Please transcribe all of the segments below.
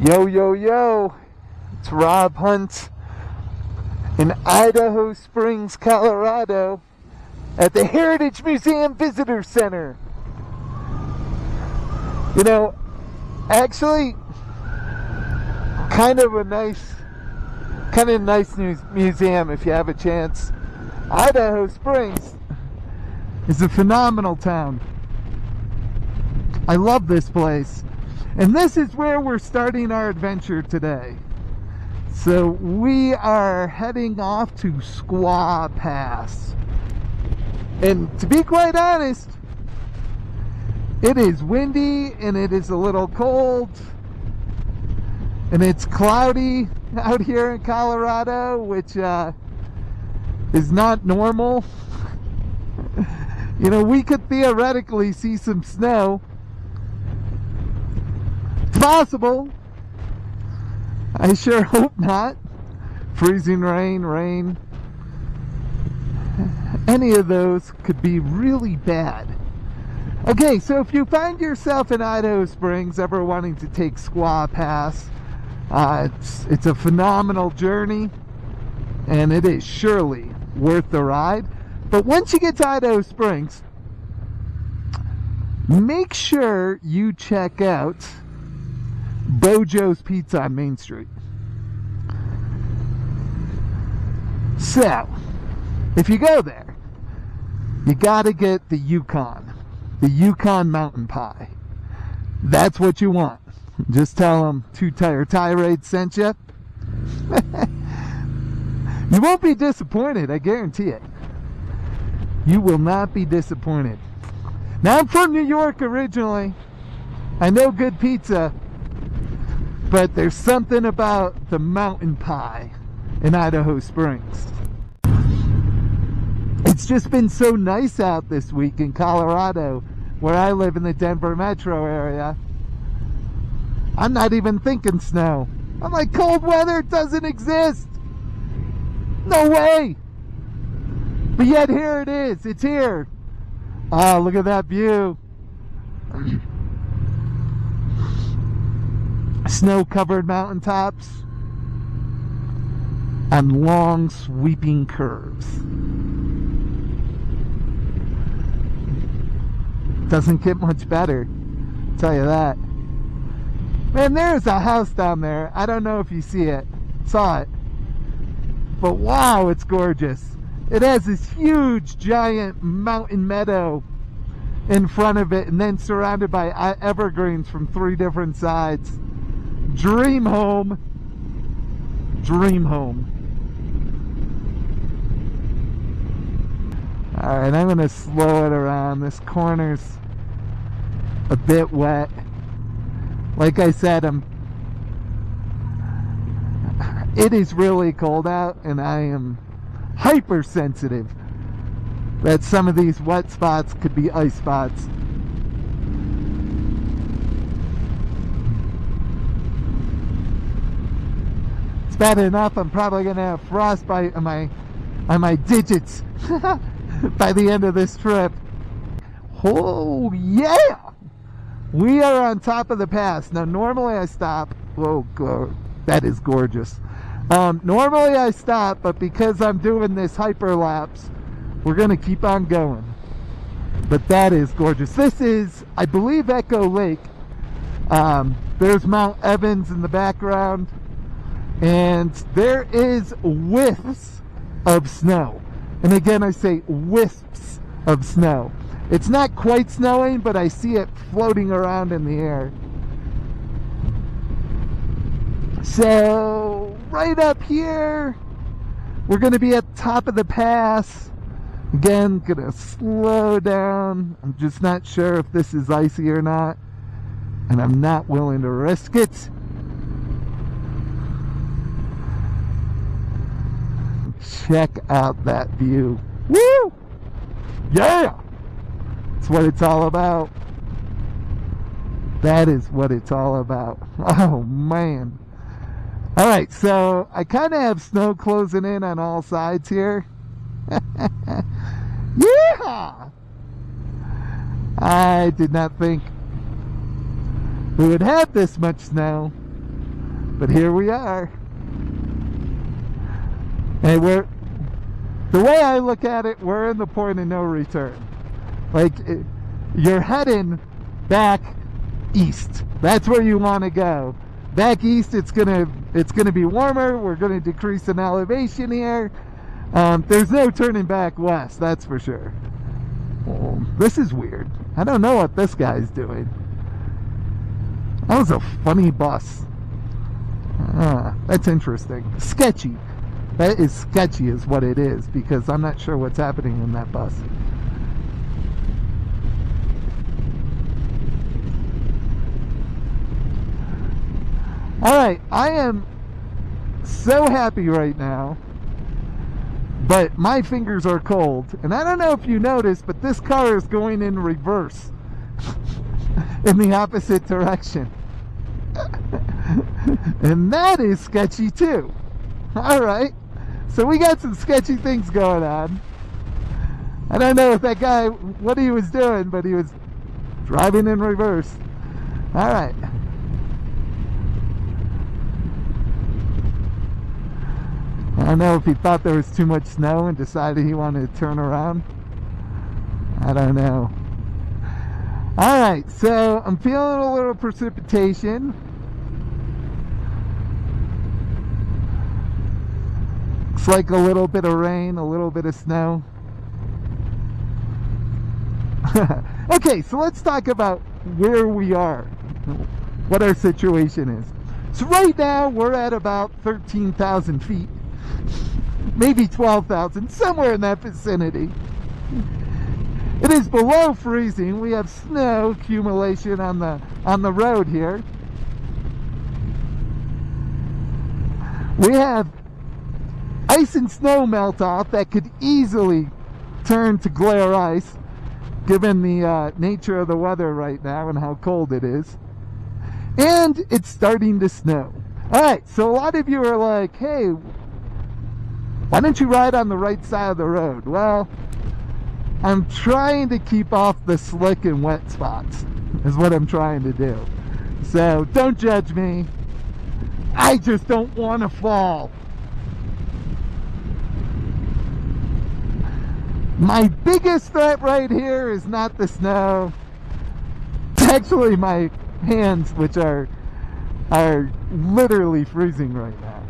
Yo, yo, yo, it's Rob Hunt in Idaho Springs, Colorado at the Heritage Museum Visitor Center. You know, actually, kind of a nice museum if you have a chance. Idaho Springs is a phenomenal town. I love this place. And this is where we're starting our adventure today. So we are heading off to Squaw Pass. And to be quite honest, it is windy and it is a little cold. And it's cloudy out here in Colorado, which is not normal. You know, we could theoretically see some snow. Possible. I sure hope not. Freezing rain. Any of those could be really bad. Okay, so if you find yourself in Idaho Springs ever wanting to take Squaw Pass, it's a phenomenal journey and it is surely worth the ride. But once you get to Idaho Springs, make sure you check out Bojo's Pizza on Main Street. So, if you go there, you gotta get the Yukon Mountain Pie. That's what you want. Just tell them TwoTireTirade sent you. You won't be disappointed, I guarantee it. You will not be disappointed. Now, I'm from New York originally. I know good pizza. But there's something about the mountain pie in Idaho Springs. It's just been so nice out this week in Colorado, where I live in the Denver metro area. I'm not even thinking snow. I'm like, cold weather doesn't exist. No way. But yet here it is. It's here. Oh, look at that view. Snow-covered mountaintops and long sweeping curves. Doesn't get much better, I'll tell you that. Man, there's a house down there. I don't know if you see it. Saw it. But wow, it's gorgeous. It has this huge, giant mountain meadow in front of it and then surrounded by evergreens from 3 different sides. Dream home. Alright, I'm going to slow it around. This corner's a bit wet. Like I said, it is really cold out and I am hypersensitive that some of these wet spots could be ice spots. It's bad enough I'm probably going to have frostbite on my digits by the end of this trip. Oh yeah! We are on top of the pass. Now normally I stop. Oh God, that is gorgeous. Normally I stop, but because I'm doing this hyperlapse, we're going to keep on going. But that is gorgeous. This is, I believe, Echo Lake. There's Mount Evans in the background. And there is wisps of snow. And again, I say wisps of snow. It's not quite snowing, but I see it floating around in the air. So, right up here, we're going to be at the top of the pass. Again, going to slow down. I'm just not sure if this is icy or not. And I'm not willing to risk it. Check out that view. Woo! Yeah! That's what it's all about. That is what it's all about. Oh, man. Alright, so I kind of have snow closing in on all sides here. Yeah! I did not think we would have this much snow. But here we are. And the way I look at it, we're in the point of no return. Like, you're heading back east. That's where you want to go. Back east, it's gonna be warmer. We're gonna decrease in elevation here. There's no turning back west, that's for sure. Oh, this is weird. I don't know what this guy's doing. That was a funny bus. That's interesting. Sketchy. That is sketchy is what it is, because I'm not sure what's happening in that bus. Alright, I am so happy right now, but my fingers are cold. And I don't know if you noticed, but this car is going in reverse in the opposite direction. And that is sketchy too. Alright, so we got some sketchy things going on. I don't know if that guy, what he was doing, but he was driving in reverse. Alright. I don't know if he thought there was too much snow and decided he wanted to turn around. I don't know. Alright, so I'm feeling a little precipitation. Looks like a little bit of rain, a little bit of snow. Okay, so let's talk about where we are, what our situation is. So right now we're at about 13,000 feet. Maybe 12,000, somewhere in that vicinity. It is below freezing. We have snow accumulation on the road here. We have ice and snow melt off that could easily turn to glare ice, given the nature of the weather right now and how cold it is. And it's starting to snow. Alright, so a lot of you are like, hey, why don't you ride on the right side of the road? Well, I'm trying to keep off the slick and wet spots, is what I'm trying to do. So don't judge me. I just don't want to fall. My biggest threat right here is not the snow. It's actually my hands, which are literally freezing right now.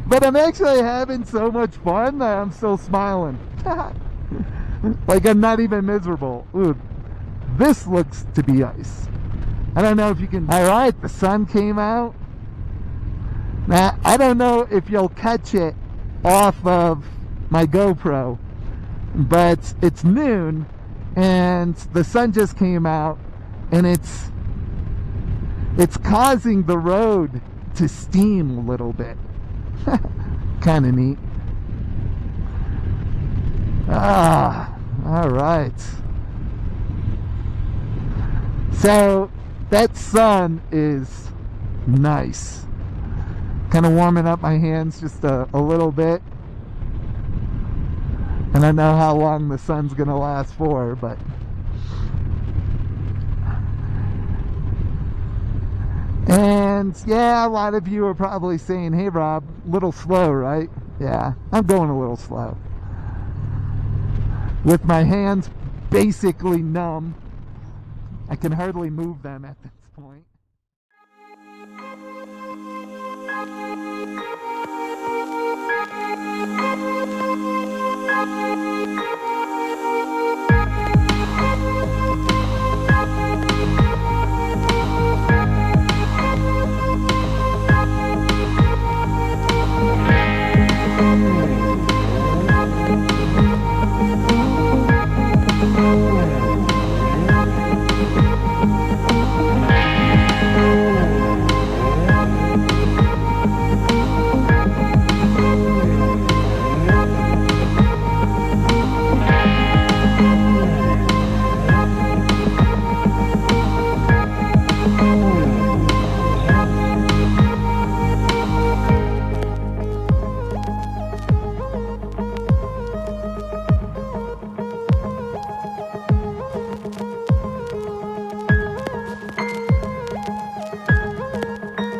But I'm actually having so much fun that I'm still smiling. Like I'm not even miserable. Ooh, this looks to be ice. I don't know if you can... Alright, the sun came out. Now, I don't know if you'll catch it off of my GoPro, but it's noon and the sun just came out, and it's causing the road to steam a little bit. Kind of neat. All right. So that sun is nice. Kind of warming up my hands just a little bit. And I know how long the sun's going to last for, but... And yeah, a lot of you are probably saying, hey Rob, a little slow, right? Yeah, I'm going a little slow. With my hands basically numb, I can hardly move them at this point.